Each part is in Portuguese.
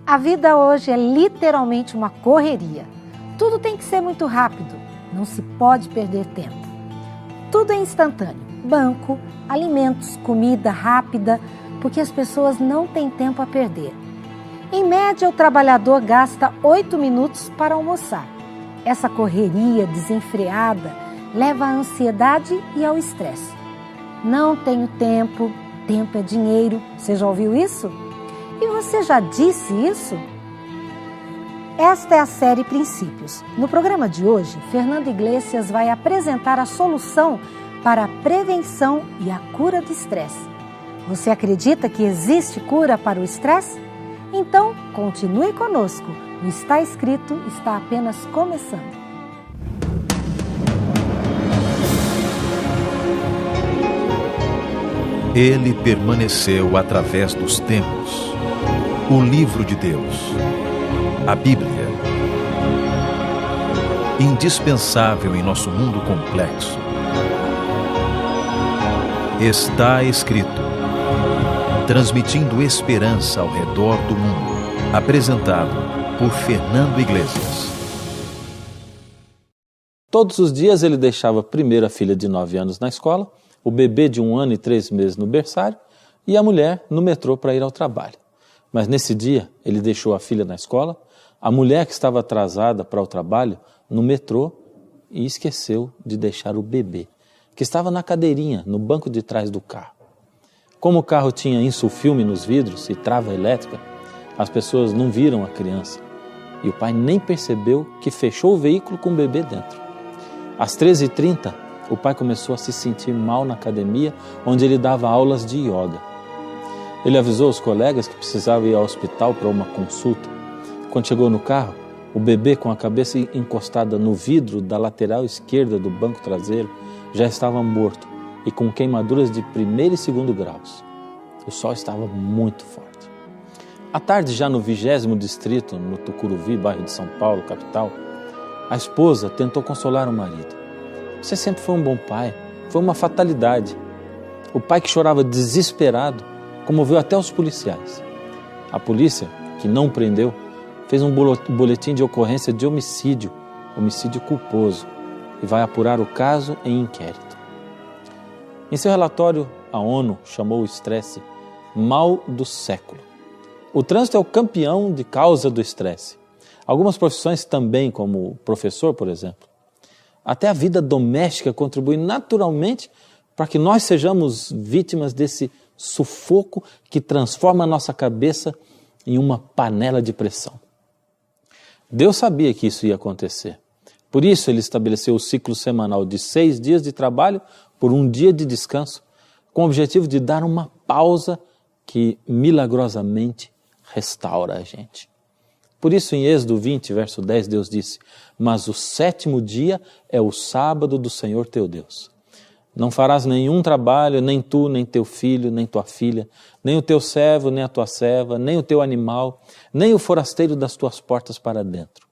A vida hoje é literalmente uma correria. Tudo tem que ser muito rápido, não se pode perder tempo. Tudo é instantâneo, banco, alimentos, comida rápida, porque as pessoas não têm tempo a perder. Em média, o trabalhador gasta 8 minutos para almoçar. Essa correria desenfreada leva à ansiedade e ao estresse. Não tenho tempo, tempo é dinheiro. Você já ouviu isso? E você já disse isso? Esta é a série Princípios. No programa de hoje, Fernando Iglesias vai apresentar a solução para a prevenção e a cura do estresse. Você acredita que existe cura para o estresse? Então, continue conosco. O Está Escrito está apenas começando. Ele permaneceu através dos tempos. O livro de Deus, a Bíblia, indispensável em nosso mundo complexo. Está escrito, transmitindo esperança ao redor do mundo. Apresentado por Fernando Iglesias. Todos os dias ele deixava primeiro a filha de 9 anos na escola, o bebê de 1 ano e 3 meses no berçário e a mulher no metrô para ir ao trabalho. Mas nesse dia ele deixou a filha na escola, a mulher que estava atrasada para o trabalho no metrô e esqueceu de deixar o bebê, que estava na cadeirinha, no banco de trás do carro. Como o carro tinha insulfilme nos vidros e trava elétrica, as pessoas não viram a criança e o pai nem percebeu que fechou o veículo com o bebê dentro. Às 13h30, o pai começou a se sentir mal na academia, onde ele dava aulas de yoga. Ele avisou os colegas que precisava ir ao hospital para uma consulta. Quando chegou no carro, o bebê com a cabeça encostada no vidro da lateral esquerda do banco traseiro já estava morto e com queimaduras de 1º e 2º graus. O sol estava muito forte. À tarde, já no 20º distrito, no Tucuruvi, bairro de São Paulo, capital, a esposa tentou consolar o marido. Você sempre foi um bom pai, foi uma fatalidade. O pai, que chorava desesperado, comoveu até os policiais. A polícia, que não prendeu, fez um boletim de ocorrência de homicídio culposo, e vai apurar o caso em inquérito. Em seu relatório, a ONU chamou o estresse mal do século. O trânsito é o campeão de causa do estresse. Algumas profissões também, como professor, por exemplo. Até a vida doméstica contribui naturalmente para que nós sejamos vítimas desse sufoco que transforma a nossa cabeça em uma panela de pressão. Deus sabia que isso ia acontecer. Por isso ele estabeleceu o ciclo semanal de 6 dias de trabalho por 1 dia de descanso, com o objetivo de dar uma pausa que milagrosamente restaura a gente. Por isso, em Êxodo 20, verso 10, Deus disse: mas o 7º dia é o sábado do Senhor teu Deus. Não farás nenhum trabalho, nem tu, nem teu filho, nem tua filha, nem o teu servo, nem a tua serva, nem o teu animal, nem o forasteiro das tuas portas para dentro.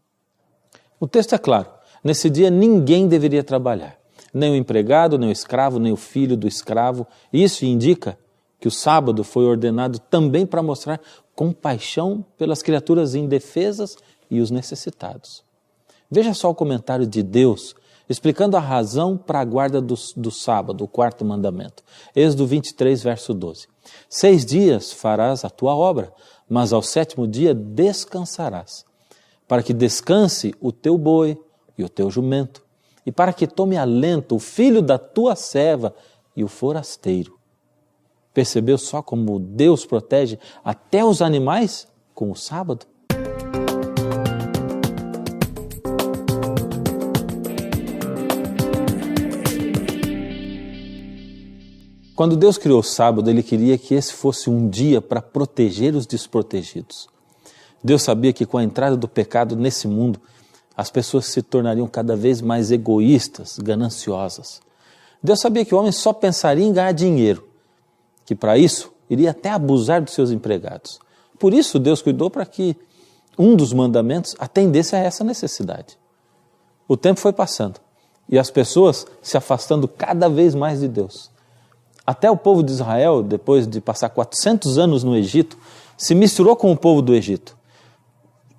O texto é claro, nesse dia ninguém deveria trabalhar, nem o empregado, nem o escravo, nem o filho do escravo. Isso indica que o sábado foi ordenado também para mostrar compaixão pelas criaturas indefesas e os necessitados. Veja só o comentário de Deus, explicando a razão para a guarda do sábado, o 4º mandamento. Êxodo 23, verso 12. 6 dias farás a tua obra, mas ao 7º dia descansarás, para que descanse o teu boi e o teu jumento, e para que tome alento o filho da tua serva e o forasteiro. Percebeu só como Deus protege até os animais com o sábado? Quando Deus criou o sábado, Ele queria que esse fosse um dia para proteger os desprotegidos. Deus sabia que com a entrada do pecado nesse mundo, as pessoas se tornariam cada vez mais egoístas, gananciosas. Deus sabia que o homem só pensaria em ganhar dinheiro, que para isso iria até abusar dos seus empregados. Por isso Deus cuidou para que um dos mandamentos atendesse a essa necessidade. O tempo foi passando e as pessoas se afastando cada vez mais de Deus. Até o povo de Israel, depois de passar 400 anos no Egito, se misturou com o povo do Egito.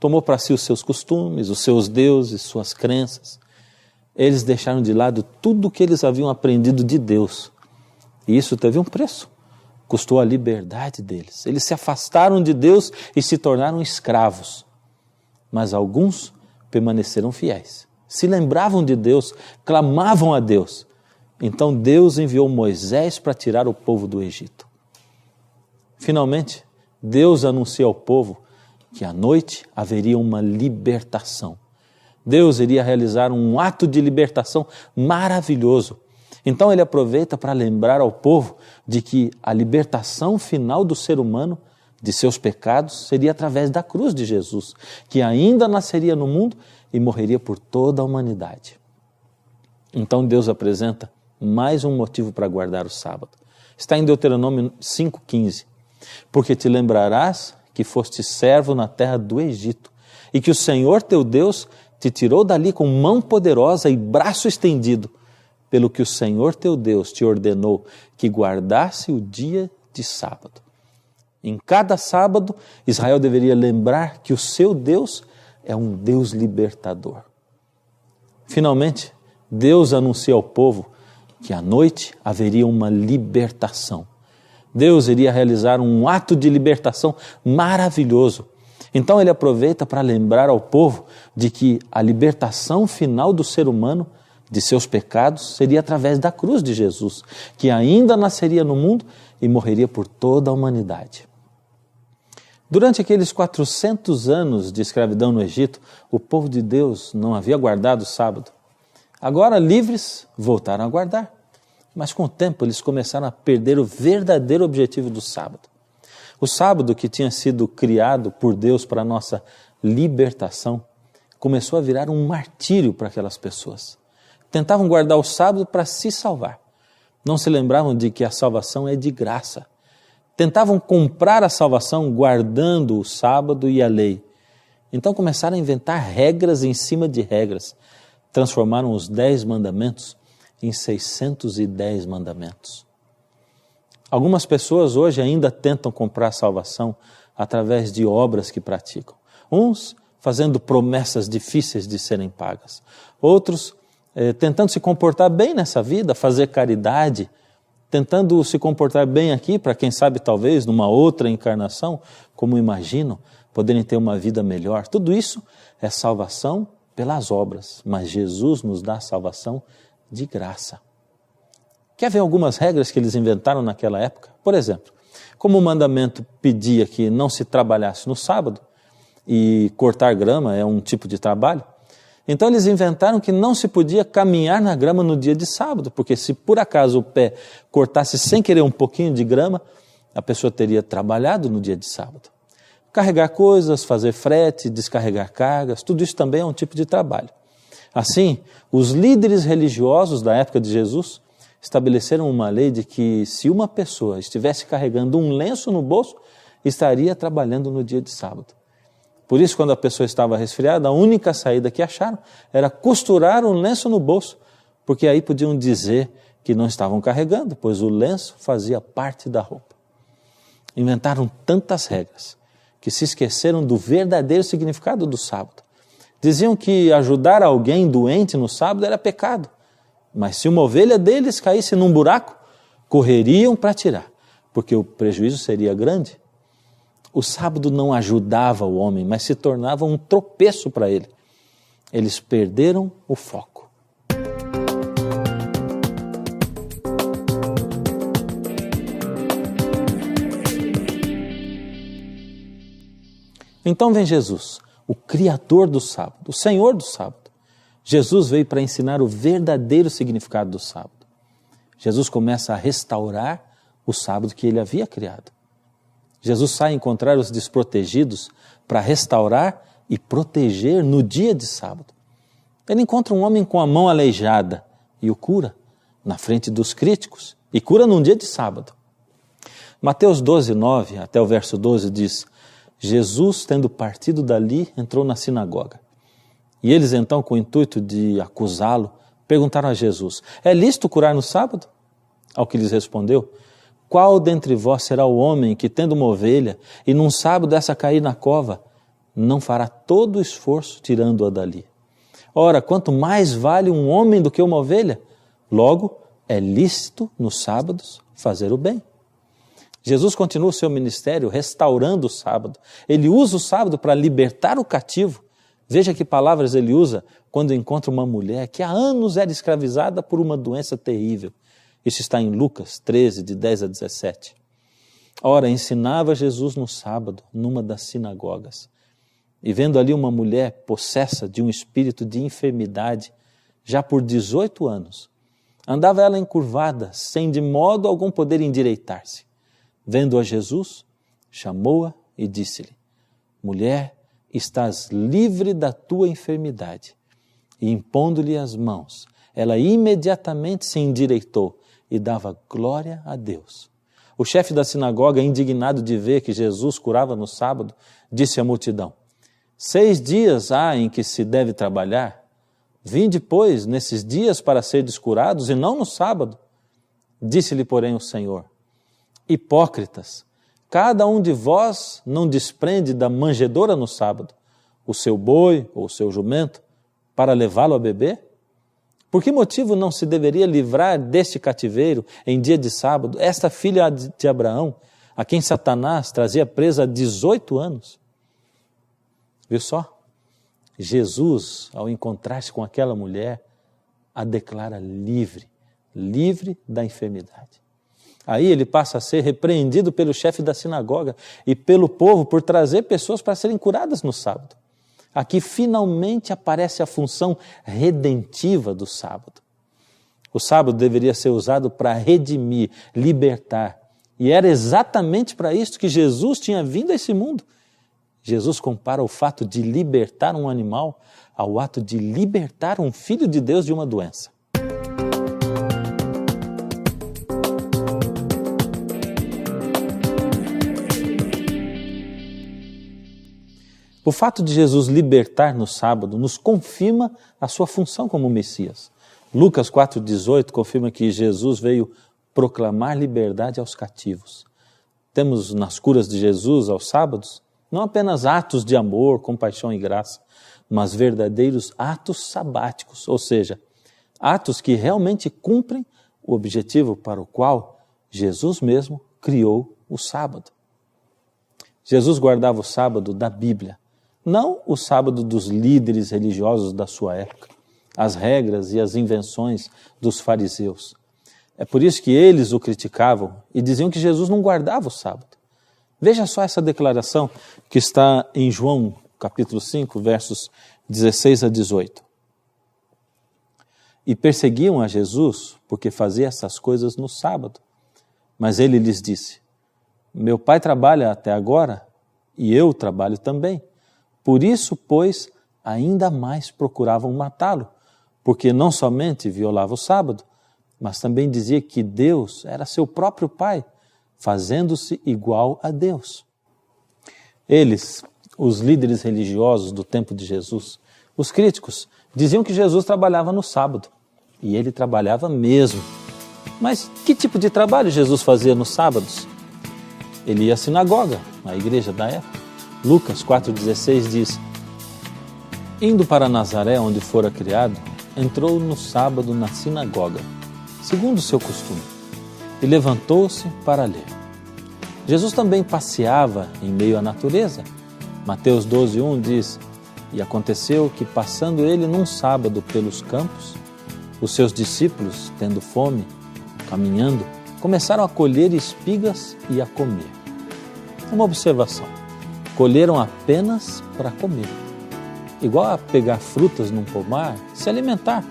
tomou para si os seus costumes, os seus deuses, suas crenças. Eles deixaram de lado tudo o que eles haviam aprendido de Deus. E isso teve um preço. Custou a liberdade deles. Eles se afastaram de Deus e se tornaram escravos. Mas alguns permaneceram fiéis. Se lembravam de Deus, clamavam a Deus. Então Deus enviou Moisés para tirar o povo do Egito. Finalmente, Deus anuncia ao povo que à noite haveria uma libertação. Deus iria realizar um ato de libertação maravilhoso. Então ele aproveita para lembrar ao povo de que a libertação final do ser humano de seus pecados seria através da cruz de Jesus, que ainda nasceria no mundo e morreria por toda a humanidade. Então Deus apresenta mais um motivo para guardar o sábado. Está em Deuteronômio 5,15. Porque te lembrarás que foste servo na terra do Egito, e que o Senhor teu Deus te tirou dali com mão poderosa e braço estendido, pelo que o Senhor teu Deus te ordenou que guardasse o dia de sábado. Em cada sábado, Israel deveria lembrar que o seu Deus é um Deus libertador. Finalmente, Deus anuncia ao povo que à noite haveria uma libertação. Deus iria realizar um ato de libertação maravilhoso. Então ele aproveita para lembrar ao povo de que a libertação final do ser humano de seus pecados seria através da cruz de Jesus, que ainda nasceria no mundo e morreria por toda a humanidade. Durante aqueles 400 anos de escravidão no Egito, o povo de Deus não havia guardado o sábado. Agora, livres, voltaram a guardar. Mas com o tempo eles começaram a perder o verdadeiro objetivo do sábado. O sábado, que tinha sido criado por Deus para a nossa libertação, começou a virar um martírio para aquelas pessoas. Tentavam guardar o sábado para se salvar. Não se lembravam de que a salvação é de graça. Tentavam comprar a salvação guardando o sábado e a lei. Então começaram a inventar regras em cima de regras. Transformaram os 10 mandamentos em 610 mandamentos. Algumas pessoas hoje ainda tentam comprar salvação através de obras que praticam. Uns fazendo promessas difíceis de serem pagas. Outros tentando se comportar bem nessa vida, fazer caridade, tentando se comportar bem aqui para quem sabe talvez numa outra encarnação, como imaginam, poderem ter uma vida melhor. Tudo isso é salvação pelas obras, mas Jesus nos dá salvação de graça. Quer ver algumas regras que eles inventaram naquela época? Por exemplo, como o mandamento pedia que não se trabalhasse no sábado, e cortar grama é um tipo de trabalho, então eles inventaram que não se podia caminhar na grama no dia de sábado, porque se por acaso o pé cortasse sem querer um pouquinho de grama, a pessoa teria trabalhado no dia de sábado. Carregar coisas, fazer frete, descarregar cargas, tudo isso também é um tipo de trabalho. Assim, os líderes religiosos da época de Jesus estabeleceram uma lei de que se uma pessoa estivesse carregando um lenço no bolso, estaria trabalhando no dia de sábado. Por isso, quando a pessoa estava resfriada, a única saída que acharam era costurar um lenço no bolso, porque aí podiam dizer que não estavam carregando, pois o lenço fazia parte da roupa. Inventaram tantas regras que se esqueceram do verdadeiro significado do sábado. Diziam que ajudar alguém doente no sábado era pecado, mas se uma ovelha deles caísse num buraco, correriam para tirar, porque o prejuízo seria grande. O sábado não ajudava o homem, mas se tornava um tropeço para ele. Eles perderam o foco. Então vem Jesus, o Criador do sábado, o Senhor do sábado. Jesus veio para ensinar o verdadeiro significado do sábado. Jesus começa a restaurar o sábado que ele havia criado. Jesus sai a encontrar os desprotegidos para restaurar e proteger no dia de sábado. Ele encontra um homem com a mão aleijada e o cura na frente dos críticos e cura num dia de sábado. Mateus 12, 9 até o verso 12 diz: Jesus, tendo partido dali, entrou na sinagoga. E eles então, com o intuito de acusá-lo, perguntaram a Jesus: é lícito curar no sábado? Ao que lhes respondeu: qual dentre vós será o homem que, tendo uma ovelha, e num sábado essa cair na cova, não fará todo o esforço tirando-a dali. Ora, quanto mais vale um homem do que uma ovelha? Logo, é lícito nos sábados fazer o bem. Jesus continua o seu ministério restaurando o sábado. Ele usa o sábado para libertar o cativo. Veja que palavras ele usa quando encontra uma mulher que há anos era escravizada por uma doença terrível. Isso está em Lucas 13, de 10 a 17. Ora, ensinava Jesus no sábado, numa das sinagogas. E vendo ali uma mulher possessa de um espírito de enfermidade, já por 18 anos, andava ela encurvada, sem de modo algum poder endireitar-se. Vendo a Jesus, chamou-a e disse-lhe: mulher, estás livre da tua enfermidade. E impondo-lhe as mãos, ela imediatamente se endireitou e dava glória a Deus. O chefe da sinagoga, indignado de ver que Jesus curava no sábado, disse à multidão: 6 dias há em que se deve trabalhar. Vinde, pois, nesses dias para serdes curados, e não no sábado. Disse-lhe, porém, o Senhor: hipócritas, cada um de vós não desprende da manjedoura no sábado o seu boi ou o seu jumento para levá-lo a beber? Por que motivo não se deveria livrar deste cativeiro em dia de sábado esta filha de Abraão, a quem Satanás trazia presa há 18 anos? Viu só? Jesus, ao encontrar-se com aquela mulher, a declara livre, livre da enfermidade. Aí ele passa a ser repreendido pelo chefe da sinagoga e pelo povo por trazer pessoas para serem curadas no sábado. Aqui finalmente aparece a função redentiva do sábado. O sábado deveria ser usado para redimir, libertar. E era exatamente para isso que Jesus tinha vindo a esse mundo. Jesus compara o fato de libertar um animal ao ato de libertar um filho de Deus de uma doença. O fato de Jesus libertar no sábado nos confirma a sua função como Messias. Lucas 4,18 confirma que Jesus veio proclamar liberdade aos cativos. Temos nas curas de Jesus aos sábados não apenas atos de amor, compaixão e graça, mas verdadeiros atos sabáticos, ou seja, atos que realmente cumprem o objetivo para o qual Jesus mesmo criou o sábado. Jesus guardava o sábado da Bíblia, não o sábado dos líderes religiosos da sua época, as regras e as invenções dos fariseus. É por isso que eles o criticavam e diziam que Jesus não guardava o sábado. Veja só essa declaração que está em João, capítulo 5, versos 16 a 18. E perseguiam a Jesus porque fazia essas coisas no sábado. Mas ele lhes disse: meu Pai trabalha até agora e eu trabalho também. Por isso, pois, ainda mais procuravam matá-lo, porque não somente violava o sábado, mas também dizia que Deus era seu próprio Pai, fazendo-se igual a Deus. Eles, os líderes religiosos do tempo de Jesus, os críticos, diziam que Jesus trabalhava no sábado, e ele trabalhava mesmo. Mas que tipo de trabalho Jesus fazia nos sábados? Ele ia à sinagoga, à igreja da época. Lucas 4,16 diz: indo para Nazaré, onde fora criado, entrou no sábado na sinagoga, segundo o seu costume, e levantou-se para ler. Jesus também passeava em meio à natureza. Mateus 12,1 diz: e aconteceu que, passando ele num sábado pelos campos, os seus discípulos, tendo fome, caminhando, começaram a colher espigas e a comer. Uma observação: colheram apenas para comer. Igual a pegar frutas num pomar, se alimentar.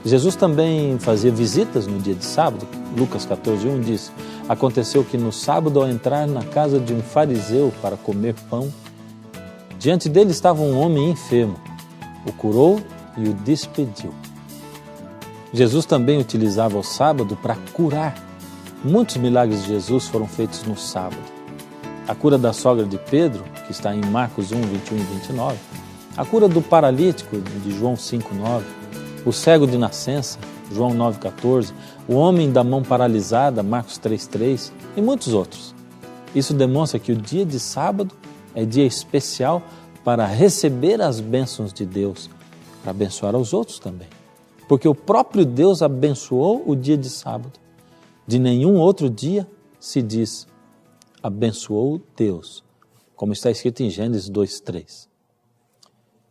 Jesus também fazia visitas no dia de sábado. Lucas 14,1 diz: aconteceu que no sábado, ao entrar na casa de um fariseu para comer pão, diante dele estava um homem enfermo. O curou e o despediu. Jesus também utilizava o sábado para curar. Muitos milagres de Jesus foram feitos no sábado. A cura da sogra de Pedro, que está em Marcos 1, 21 e 29. A cura do paralítico, de João 5, 9. O cego de nascença, João 9, 14. O homem da mão paralisada, Marcos 3, 3. E muitos outros. Isso demonstra que o dia de sábado É dia especial para receber as bênçãos de Deus, para abençoar aos outros também. Porque o próprio Deus abençoou o dia de sábado. De nenhum outro dia se diz, abençoou Deus, como está escrito em Gênesis 2:3.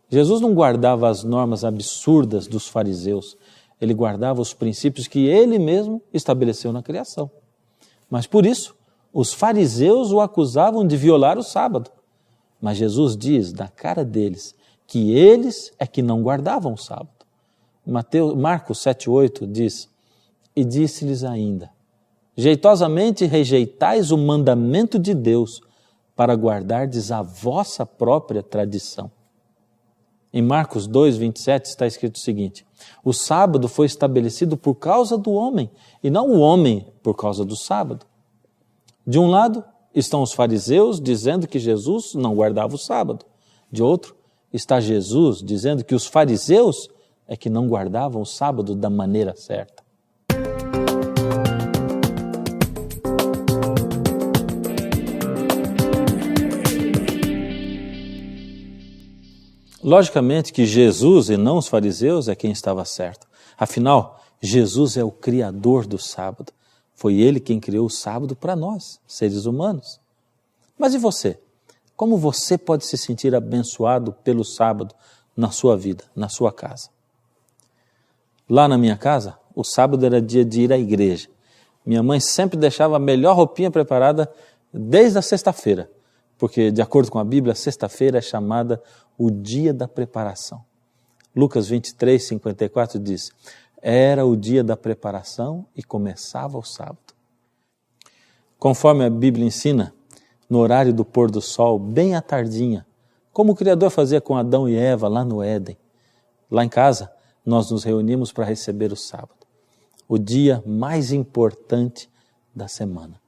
Jesus não guardava as normas absurdas dos fariseus, ele guardava os princípios que ele mesmo estabeleceu na criação. Mas por isso, os fariseus o acusavam de violar o sábado. Mas Jesus diz, na cara deles, que eles é que não guardavam o sábado. Marcos 7:8 diz, e disse-lhes ainda, jeitosamente rejeitais o mandamento de Deus para guardardes a vossa própria tradição. Em Marcos 2:27 está escrito o seguinte, o sábado foi estabelecido por causa do homem, e não o homem por causa do sábado. De um lado estão os fariseus dizendo que Jesus não guardava o sábado. De outro está Jesus dizendo que os fariseus é que não guardavam o sábado da maneira certa. Logicamente que Jesus e não os fariseus é quem estava certo. Afinal, Jesus é o Criador do sábado. Foi Ele quem criou o sábado para nós, seres humanos. Mas e você? Como você pode se sentir abençoado pelo sábado na sua vida, na sua casa? Lá na minha casa, o sábado era dia de ir à igreja. Minha mãe sempre deixava a melhor roupinha preparada desde a sexta-feira, porque, de acordo com a Bíblia, a sexta-feira é chamada o dia da preparação. Lucas 23:54 diz, era o dia da preparação e começava o sábado. Conforme a Bíblia ensina, no horário do pôr do sol, bem à tardinha, como o Criador fazia com Adão e Eva lá no Éden. Lá em casa, nós nos reunimos para receber o sábado, o dia mais importante da semana.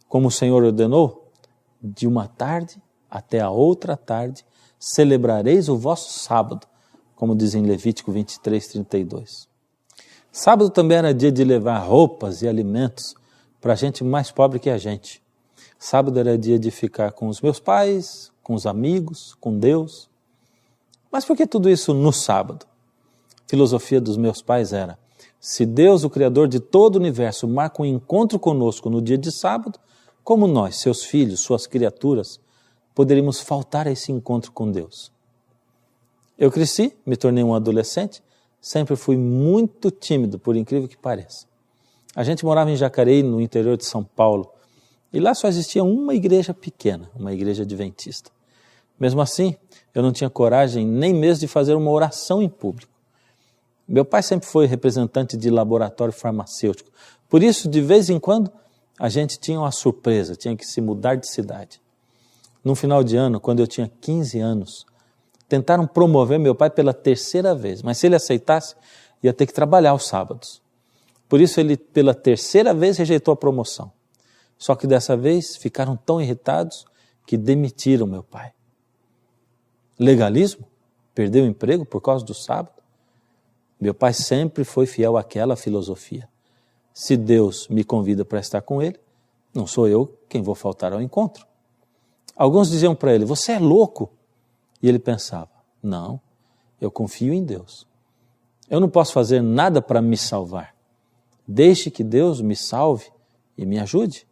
Como o Senhor ordenou, de uma tarde até a outra tarde, celebrareis o vosso sábado, como diz em Levítico 23:32. Sábado também era dia de levar roupas e alimentos para a gente mais pobre que a gente. Sábado era dia de ficar com os meus pais, com os amigos, com Deus. Mas por que tudo isso no sábado? A filosofia dos meus pais era, se Deus, o Criador de todo o universo, marca um encontro conosco no dia de sábado, como nós, seus filhos, suas criaturas, poderíamos faltar a esse encontro com Deus. Eu cresci, me tornei um adolescente, sempre fui muito tímido, por incrível que pareça. A gente morava em Jacareí, no interior de São Paulo, e lá só existia uma igreja pequena, uma igreja adventista. Mesmo assim, eu não tinha coragem nem mesmo de fazer uma oração em público. Meu pai sempre foi representante de laboratório farmacêutico, por isso, de vez em quando, a gente tinha uma surpresa, tinha que se mudar de cidade. No final de ano, quando eu tinha 15 anos, tentaram promover meu pai pela terceira vez, mas se ele aceitasse, ia ter que trabalhar aos sábados. Por isso ele, pela terceira vez, rejeitou a promoção. Só que dessa vez ficaram tão irritados que demitiram meu pai. Legalismo? Perdeu o emprego por causa do sábado? Meu pai sempre foi fiel àquela filosofia. Se Deus me convida para estar com Ele, não sou eu quem vou faltar ao encontro. Alguns diziam para ele, você é louco. E ele pensava, não, eu confio em Deus. Eu não posso fazer nada para me salvar. Deixe que Deus me salve e me ajude.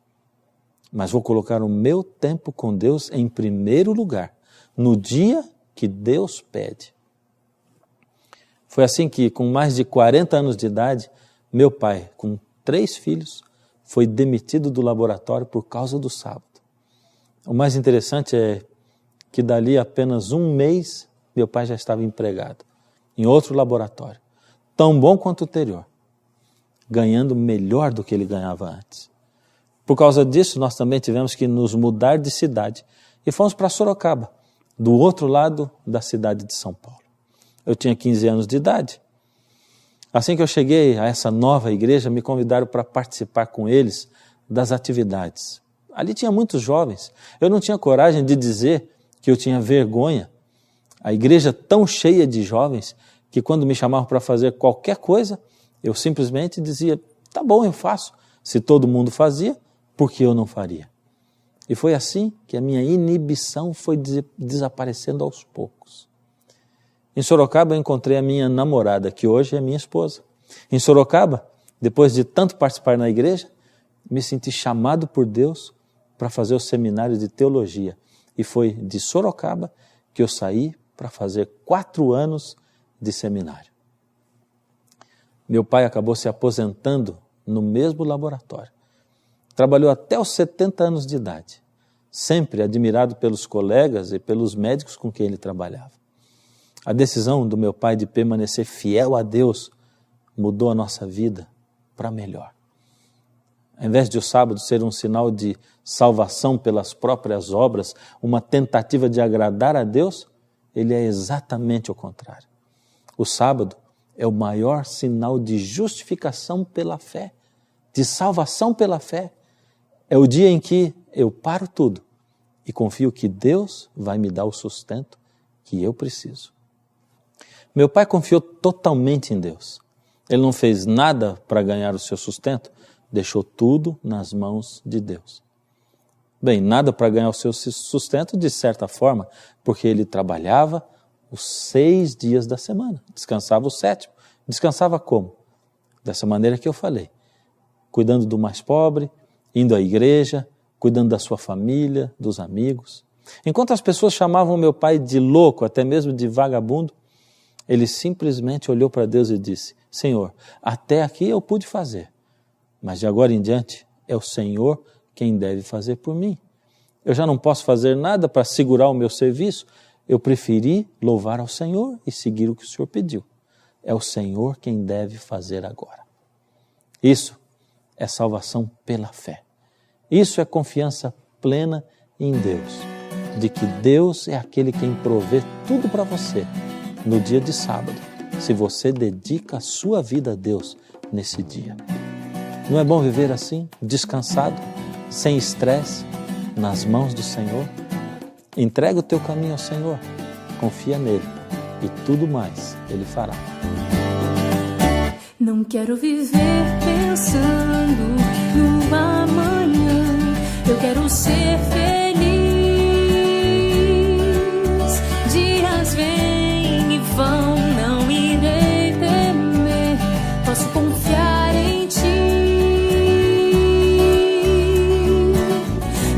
Mas vou colocar o meu tempo com Deus em primeiro lugar, no dia que Deus pede. Foi assim que, com mais de 40 anos de idade, meu pai, com 3 filhos, foi demitido do laboratório por causa do sábado. O mais interessante é que dali a apenas 1 mês, meu pai já estava empregado em outro laboratório, tão bom quanto o anterior, ganhando melhor do que ele ganhava antes. Por causa disso, nós também tivemos que nos mudar de cidade e fomos para Sorocaba, do outro lado da cidade de São Paulo. Eu tinha 15 anos de idade. Assim que eu cheguei a essa nova igreja, me convidaram para participar com eles das atividades. Ali tinha muitos jovens. Eu não tinha coragem de dizer que eu tinha vergonha. A igreja tão cheia de jovens que quando me chamavam para fazer qualquer coisa, eu simplesmente dizia, tá bom, eu faço. Se todo mundo fazia, por que eu não faria? E foi assim que a minha inibição foi desaparecendo aos poucos. Em Sorocaba eu encontrei a minha namorada, que hoje é minha esposa. Em Sorocaba, depois de tanto participar na igreja, me senti chamado por Deus para fazer o seminário de teologia. E foi de Sorocaba que eu saí para fazer 4 anos de seminário. Meu pai acabou se aposentando no mesmo laboratório. Trabalhou até os 70 anos de idade, sempre admirado pelos colegas e pelos médicos com quem ele trabalhava. A decisão do meu pai de permanecer fiel a Deus mudou a nossa vida para melhor. Ao invés de o sábado ser um sinal de salvação pelas próprias obras, uma tentativa de agradar a Deus, ele é exatamente o contrário. O sábado é o maior sinal de justificação pela fé, de salvação pela fé. É o dia em que eu paro tudo e confio que Deus vai me dar o sustento que eu preciso. Meu pai confiou totalmente em Deus. Ele não fez nada para ganhar o seu sustento, deixou tudo nas mãos de Deus. Bem, nada para ganhar o seu sustento de certa forma, porque ele trabalhava os 6 dias da semana, descansava o 7º. Descansava como? Dessa maneira que eu falei, cuidando do mais pobre, indo à igreja, cuidando da sua família, dos amigos. Enquanto as pessoas chamavam meu pai de louco, até mesmo de vagabundo, ele simplesmente olhou para Deus e disse: Senhor, até aqui eu pude fazer, mas de agora em diante é o Senhor quem deve fazer por mim. Eu já não posso fazer nada para segurar o meu serviço, eu preferi louvar ao Senhor e seguir o que o Senhor pediu. É o Senhor quem deve fazer agora. Isso é salvação pela fé. Isso é confiança plena em Deus, de que Deus é aquele quem provê tudo para você no dia de sábado, se você dedica a sua vida a Deus nesse dia. Não é bom viver assim, descansado, sem estresse, nas mãos do Senhor? Entrega o teu caminho ao Senhor, confia nele e tudo mais Ele fará. Não quero viver pensando no amanhã, eu quero ser feliz. Dias vêm e vão, não irei temer, posso confiar em ti.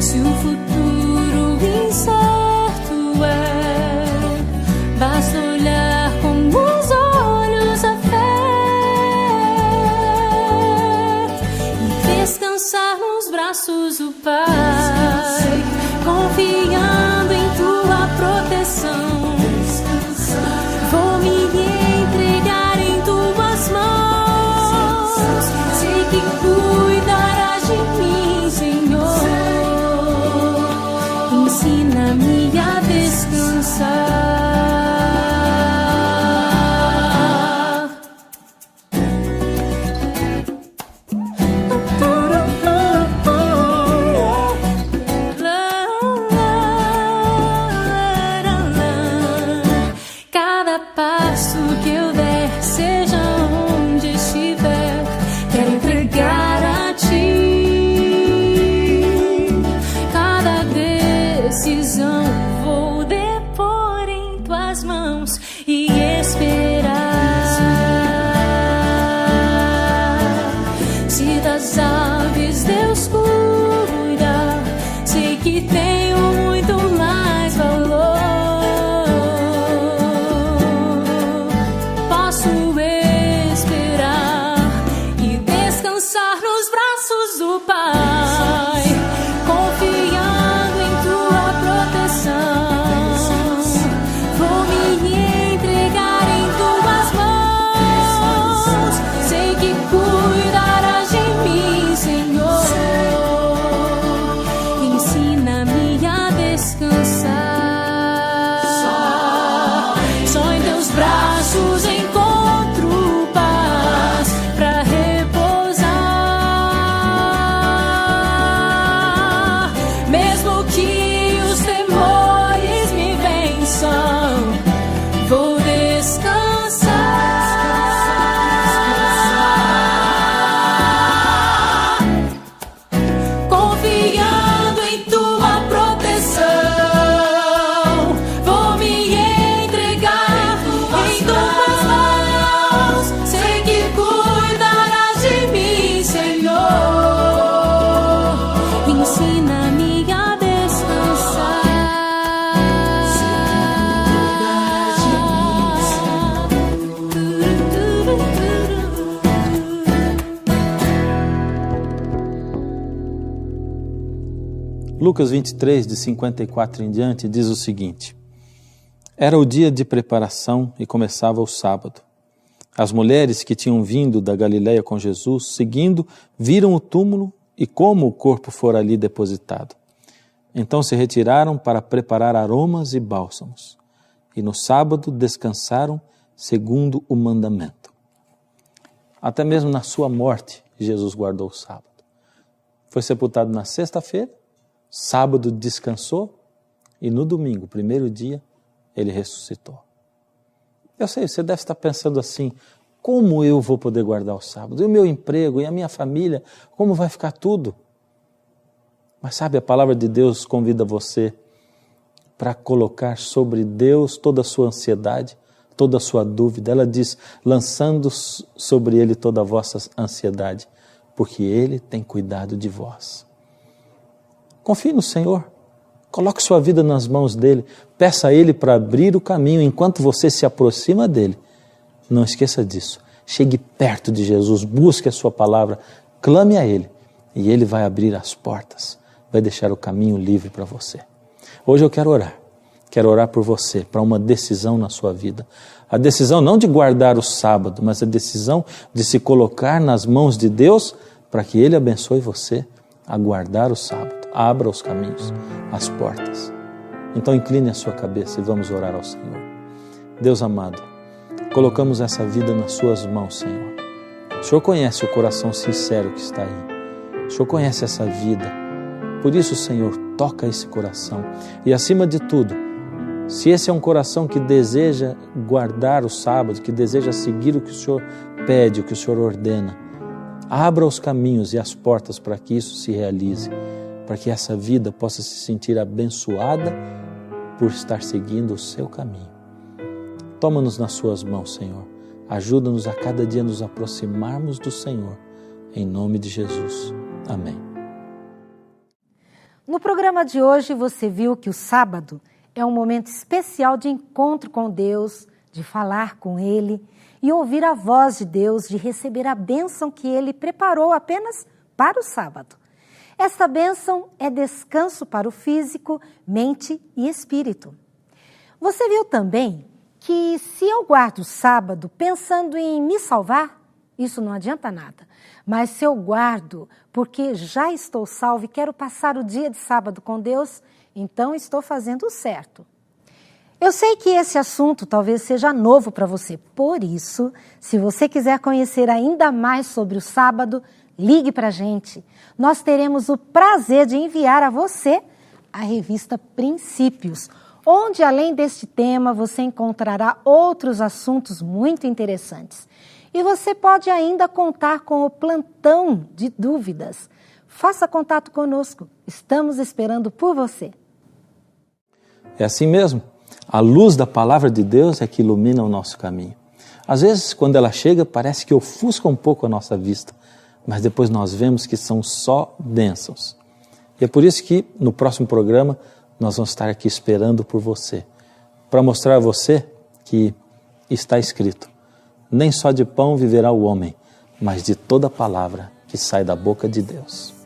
Se o futuro incerto é, basta olhar com os olhos a fé e descansar nos braços do Pai. Lucas 23, de 54 em diante, diz o seguinte: Era o dia de preparação e começava o sábado. As mulheres que tinham vindo da Galiléia com Jesus, seguindo, viram o túmulo e como o corpo fora ali depositado. Então se retiraram para preparar aromas e bálsamos. E no sábado descansaram segundo o mandamento. Até mesmo na sua morte, Jesus guardou o sábado. Foi sepultado na sexta-feira, sábado descansou e no domingo, primeiro dia, ele ressuscitou. Eu sei, você deve estar pensando assim: como eu vou poder guardar o sábado? E o meu emprego, e a minha família, como vai ficar tudo? Mas sabe, a palavra de Deus convida você para colocar sobre Deus toda a sua ansiedade, toda a sua dúvida. Ela diz: lançando sobre Ele toda a vossa ansiedade, porque Ele tem cuidado de vós. Confie no Senhor. Coloque sua vida nas mãos dEle. Peça a Ele para abrir o caminho enquanto você se aproxima dEle. Não esqueça disso. Chegue perto de Jesus, busque a sua palavra, clame a Ele e Ele vai abrir as portas, vai deixar o caminho livre para você. Hoje eu quero orar por você, para uma decisão na sua vida. A decisão não de guardar o sábado, mas a decisão de se colocar nas mãos de Deus para que Ele abençoe você a guardar o sábado. Abra os caminhos, as portas. Então incline a sua cabeça e vamos orar ao Senhor. Deus amado, colocamos essa vida nas suas mãos, Senhor. O Senhor conhece o coração sincero que está aí. O Senhor conhece essa vida. Por isso, Senhor, toca esse coração. E acima de tudo, se esse é um coração que deseja guardar o sábado, que deseja seguir o que o Senhor pede, o que o Senhor ordena, abra os caminhos e as portas para que isso se realize, para que essa vida possa se sentir abençoada por estar seguindo o seu caminho. Toma-nos nas suas mãos, Senhor. Ajuda-nos a cada dia nos aproximarmos do Senhor. Em nome de Jesus. Amém. No programa de hoje você viu que o sábado é um momento especial de encontro com Deus, de falar com Ele e ouvir a voz de Deus, de receber a bênção que Ele preparou apenas para o sábado. Esta bênção é descanso para o físico, mente e espírito. Você viu também que se eu guardo o sábado pensando em me salvar, isso não adianta nada. Mas se eu guardo porque já estou salvo e quero passar o dia de sábado com Deus, então estou fazendo o certo. Eu sei que esse assunto talvez seja novo para você. Por isso, se você quiser conhecer ainda mais sobre o sábado, ligue para a gente. Nós teremos o prazer de enviar a você a revista Princípios, onde além deste tema você encontrará outros assuntos muito interessantes. E você pode ainda contar com o plantão de dúvidas. Faça contato conosco, estamos esperando por você. É assim mesmo. A luz da palavra de Deus é que ilumina o nosso caminho. Às vezes, quando ela chega, parece que ofusca um pouco a nossa vista, mas depois nós vemos que são só bênçãos. E é por isso que no próximo programa nós vamos estar aqui esperando por você, para mostrar a você que está escrito: nem só de pão viverá o homem, mas de toda palavra que sai da boca de Deus.